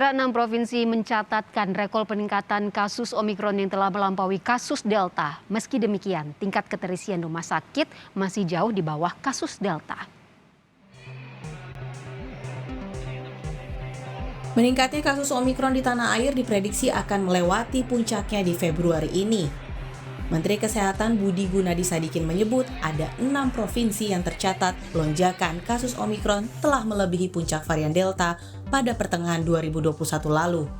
6 provinsi mencatatkan rekor peningkatan kasus Omikron yang telah melampaui kasus Delta. Meski demikian, tingkat keterisian rumah sakit masih jauh di bawah kasus Delta. Meningkatnya kasus Omikron di tanah air diprediksi akan melewati puncaknya di Februari ini. Menteri Kesehatan Budi Gunadi Sadikin menyebut ada 6 provinsi yang tercatat lonjakan kasus Omikron telah melebihi puncak varian Delta pada pertengahan 2021 lalu.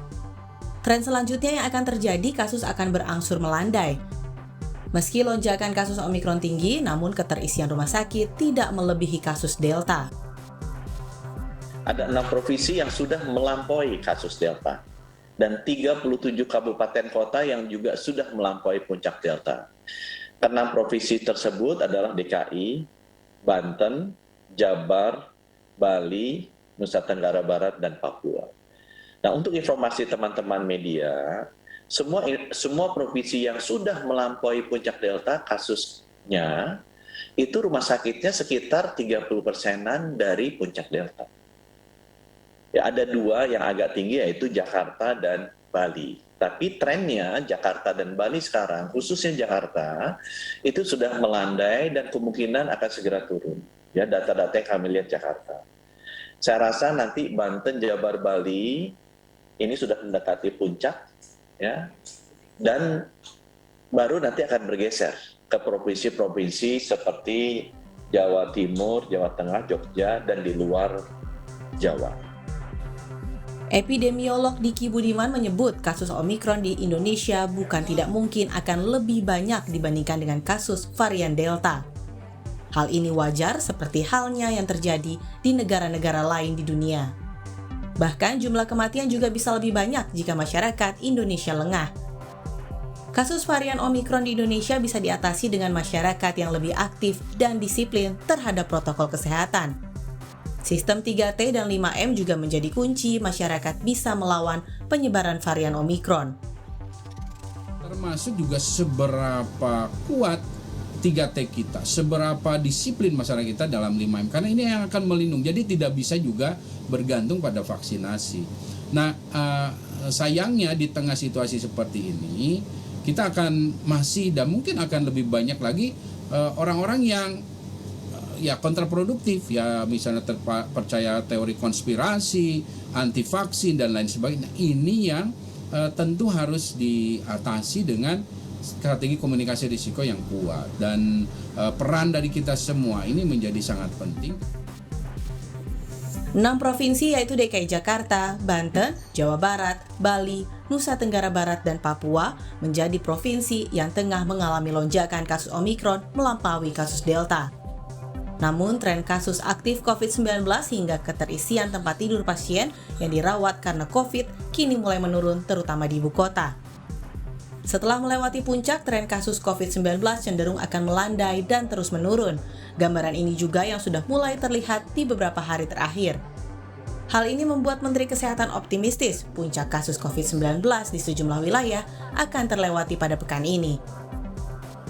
Tren selanjutnya yang akan terjadi, kasus akan berangsur melandai. Meski lonjakan kasus Omikron tinggi, namun keterisian rumah sakit tidak melebihi kasus Delta. Ada 6 provinsi yang sudah melampaui kasus Delta dan 37 kabupaten kota yang juga sudah melampaui puncak Delta. Ke-6 provinsi tersebut adalah DKI, Banten, Jabar, Bali, Nusa Tenggara Barat, dan Papua. Nah, untuk informasi teman-teman media, semua provinsi yang sudah melampaui puncak Delta kasusnya, itu rumah sakitnya sekitar 30%-an dari puncak Delta. Ya, ada 2 yang agak tinggi, yaitu Jakarta dan Bali. Tapi trennya Jakarta dan Bali sekarang, khususnya Jakarta, itu sudah melandai dan kemungkinan akan segera turun. Ya, data-data yang kami lihat Jakarta. Saya rasa nanti Banten, Jabar, Bali ini sudah mendekati puncak, ya, dan baru nanti akan bergeser ke provinsi-provinsi seperti Jawa Timur, Jawa Tengah, Jogja, dan di luar Jawa. Epidemiolog Diki Budiman menyebut kasus Omikron di Indonesia bukan tidak mungkin akan lebih banyak dibandingkan dengan kasus varian Delta. Hal ini wajar seperti halnya yang terjadi di negara-negara lain di dunia. Bahkan jumlah kematian juga bisa lebih banyak jika masyarakat Indonesia lengah. Kasus varian Omikron di Indonesia bisa diatasi dengan masyarakat yang lebih aktif dan disiplin terhadap protokol kesehatan. Sistem 3T dan 5M juga menjadi kunci masyarakat bisa melawan penyebaran varian Omikron. Termasuk juga seberapa kuat 3T kita, seberapa disiplin masyarakat kita dalam 5M. Karena ini yang akan melindungi, jadi tidak bisa juga bergantung pada vaksinasi. Nah, sayangnya di tengah situasi seperti ini, kita akan masih dan mungkin akan lebih banyak lagi orang-orang yang ya kontraproduktif, ya misalnya percaya teori konspirasi, anti vaksin dan lain sebagainya. Ini yang tentu harus diatasi dengan strategi komunikasi risiko yang kuat, dan peran dari kita semua ini menjadi sangat penting. 6 provinsi yaitu DKI Jakarta, Banten, Jawa Barat, Bali, Nusa Tenggara Barat, dan Papua menjadi provinsi yang tengah mengalami lonjakan kasus Omikron melampaui kasus Delta. Namun, tren kasus aktif COVID-19 hingga keterisian tempat tidur pasien yang dirawat karena COVID kini mulai menurun, terutama di ibu kota. Setelah melewati puncak, tren kasus COVID-19 cenderung akan melandai dan terus menurun. Gambaran ini juga yang sudah mulai terlihat di beberapa hari terakhir. Hal ini membuat Menteri Kesehatan optimistis puncak kasus COVID-19 di sejumlah wilayah akan terlewati pada pekan ini.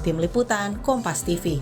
Tim Liputan Kompas TV.